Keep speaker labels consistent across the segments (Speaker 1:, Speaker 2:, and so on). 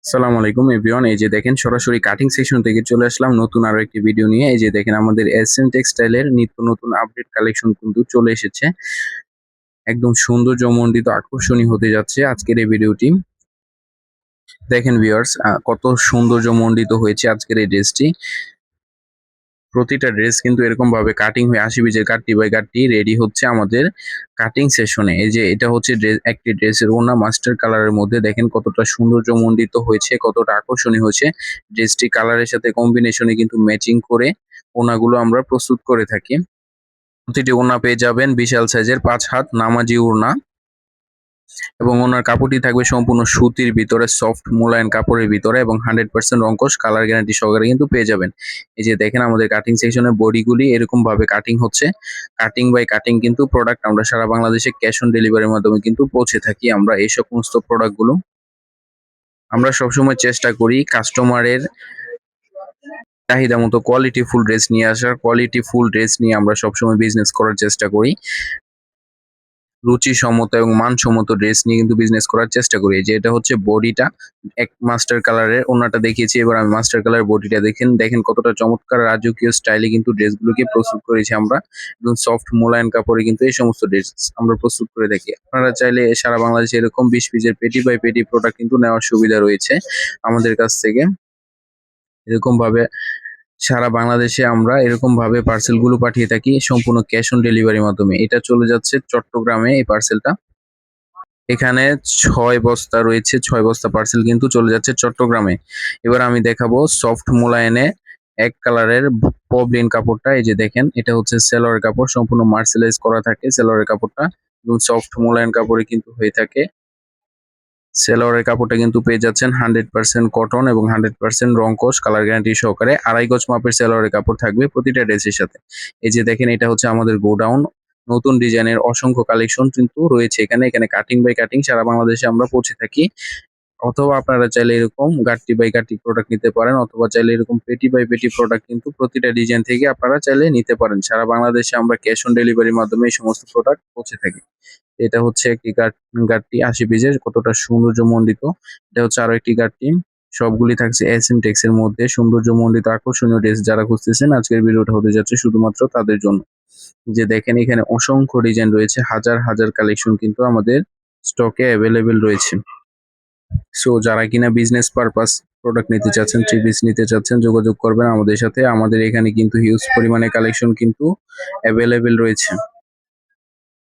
Speaker 1: আসসালামু আলাইকুম এভরিওয়ান। এই যে দেখেন সরাসরি কাটিং সেকশন থেকে চলে আসলাম নতুন আরো একটি ভিডিও নিয়ে। এই যে দেখেন আমাদের এসএম টেক্সটাইলের নিত্য নতুন আপডেট কালেকশন কিন্তু চলে এসেছে। একদম সৌন্দর্যমণ্ডিত আকর্ষণীয় হতে যাচ্ছে আজকের এই ভিডিওটি। দেখেন ভিউয়ার্স কত সৌন্দর্যমণ্ডিত হয়েছে আজকের এই ড্রেসটি। প্রতিটা ড্রেস কিন্তু এরকম ভাবে কাটিং হয়ে ৮০ পিসের গাঁটটি বাই গাঁটটি রেডি হচ্ছে আমাদের কাটিং সেশনে। এই যে এটা হচ্ছে একটি ড্রেসের ওড়না মাস্টার কালারের মধ্যে দেখেন কতটা সৌন্দর্যমণ্ডিত হয়েছে, কতটা আকর্ষণীয় হয়েছে। ড্রেসটি কালারের সাথে কম্বিনেশনে কিন্তু ম্যাচিং করে ওড়নাগুলো আমরা প্রস্তুত করে থাকি। প্রতিটি ওড়না পেয়ে যাবেন বিশাল সাইজের ৫ হাত নামাজি ওড়না এবং ওনার কাপড়টি থাকবে সম্পূর্ণ সুতির ভিতরে, সফট মোলায়েম কাপড়ের ভিতরে এবং 100% রংকশ কালার গ্যারান্টি সহকারে কিন্তু পেয়ে যাবেন। এই যে দেখেন আমাদের কাটিং সেকশনের বডিগুলি এরকম ভাবে কাটিং হচ্ছে। কাটিং বাই কাটিং কিন্তু প্রোডাক্ট আমরা সারা বাংলাদেশে ক্যাশ অন ডেলিভারির মাধ্যমে কিন্তু পৌঁছে থাকি আমরা এই সমস্ত প্রোডাক্টগুলো। আমরা সবসময় চেষ্টা করি কাস্টমারের চাহিদা মতো কোয়ালিটি ফুল ড্রেস নিয়ে আসার। কোয়ালিটি ফুল ড্রেস নিয়ে আমরা সবসময় বিজনেস করার চেষ্টা করি। রুচিসম্মত এবং মানসম্মত ড্রেস নিয়ে কিন্তু বিজনেস করার চেষ্টা করি। যে এটা হচ্ছে বডিটা এক মাস্টার কালারের, ওড়নাটা দেখিয়েছি, এবার আমি মাস্টার কালার বডিটা দেখেন কতটা চমৎকার রাজকীয় স্টাইলে কিন্তু ড্রেসগুলোকে প্রস্তুত করেছি আমরা। এবং সফট মোলায়েম কাপড়ে কিন্তু এই সমস্ত ড্রেস আমরা প্রস্তুত করে থাকি। আপনারা চাইলে সারা বাংলাদেশে এরকম ২০ পিসের পেটি বাই পেটি প্রোডাক্ট কিন্তু নেওয়ার সুবিধা রয়েছে আমাদের কাছ থেকে। এরকম ভাবে সারা বাংলাদেশে আমরা এরকম ভাবে পার্সেল গুলো পাঠিয়ে থাকি সম্পূর্ণ ক্যাশ অন ডেলিভারির মাধ্যমে। এটা চলে যাচ্ছে চট্টগ্রামে এই পার্সেলটা। এখানে ৬ বস্তা রয়েছে, ৬ বস্তা পার্সেল কিন্তু চলে যাচ্ছে চট্টগ্রামে। এবার আমি দেখাবো সফট মোলায়েনে এক কালারের পপলিন কাপড়টা। এই যে দেখেন এটা হচ্ছে সেলোয়ার কাপড়, সম্পূর্ণ মার্সেলাইজ করা থাকে সেলোয়ারের কাপড়টা এবং সফট মোলায়েন কাপড়ে কিন্তু হয়ে থাকে। সেলোয়ারের কাপড়টা কিন্তু পেয়ে যাচ্ছেন 100% কটন এবং 100% রংকশ কালার গ্যারান্টি সহকারে। ২.৫ গজ মাপের সেলোয়ারের কাপড় থাকবে প্রতিটা ড্রেসের সাথে। এই যে দেখেন এটা হচ্ছে আমাদের গোডাউন। নতুন ডিজাইনের অসংখ্য কালেকশন কিন্তু রয়েছে এখানে কাটিং বাই কাটিং সারা বাংলাদেশে আমরা পৌঁছে থাকি। অথবা আপনারা চাইলে এরকম গাঁটটি বাই গাঁটটি প্রোডাক্ট নিতে পারেন, অথবা চাইলে এরকম পেটি বাই পেটি প্রোডাক্ট কিন্তু প্রতিটা ডিজাইন থেকে আপনারা চাইলে নিতে পারেন। সারা বাংলাদেশে আমরা ক্যাশ অন ডেলিভারির মাধ্যমে এই সমস্ত প্রোডাক্ট পৌঁছে থাকি। এটা হচ্ছে একটি গাঁটটি ৮০ পিসের, কতটা সৌন্দর্যমণ্ডিত। এটা হচ্ছে আরো একটি গাঁটটি। সবগুলি থাকছে এসএম টেক্স এর মধ্যে। সৌন্দর্যমণ্ডিত আকর্ষণীয় ড্রেস যারা খুঁজতেছেন আজকের ভিডিওটা হতে যাচ্ছে শুধুমাত্র তাদের জন্য। যে দেখেন এখানে অসংখ্য ডিজাইন রয়েছে, হাজার হাজার কালেকশন কিন্তু আমাদের স্টকে অ্যাভেলেবেল রয়েছে। সো যারা কিনা বিজনেস পারপাস প্রোডাক্ট নিতে চাচ্ছেন, থ্রি পিস নিতে চাচ্ছেন, যোগাযোগ করবেন আমাদের সাথে। আমাদের এখানে কিন্তু হিউজ পরিমাণে কালেকশন কিন্তু অ্যাভেলেবেল রয়েছে।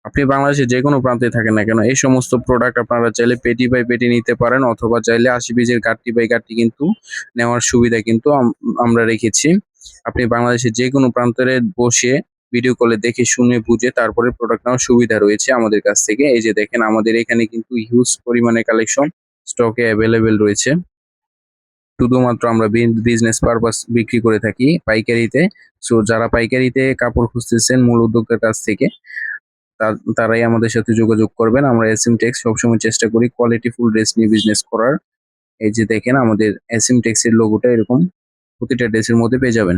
Speaker 1: আপনি বাংলাদেশের যেকোনো প্রান্তে থাকেন না কেন এই সমস্ত প্রোডাক্ট আপনারা চাইলে পেটি বাই পেটি নিতে পারেন, অথবা চাইলে ৮০ পিসের গাঁটটি বাই গাঁটটি কিন্তু নেওয়ার সুবিধা কিন্তু আমরা রেখেছি। আপনি বাংলাদেশের যেকোনো প্রান্তে বসে ভিডিও কলে দেখে শুনে বুঝে তারপরে প্রোডাক্ট নেওয়ার সুবিধা রয়েছে আমাদের কাছ থেকে। এই যে দেখেন আমাদের এখানে কিন্তু হিউজ পরিমাণে কালেকশন স্টকে অ্যাভেলেবেল রয়েছে। শুধুমাত্র আমরা বিজনেস পারপাস বিক্রি করে থাকি পাইকারিতে। সো যারা পাইকারিতে কাপড় খুঁজতেছেন মূল উদ্যোক্তার কাছ থেকে তারাই আমাদের সাথে যোগাযোগ করবেন। আমরা এসএম টেক্স সবসময় চেষ্টা করি কোয়ালিটি ফুল ড্রেস নিয়ে বিজনেস করার। এই যে দেখেন আমাদের এসএম টেক্স এর লোগোটা এরকম প্রতিটা ড্রেসের মধ্যে পেয়ে যাবেন।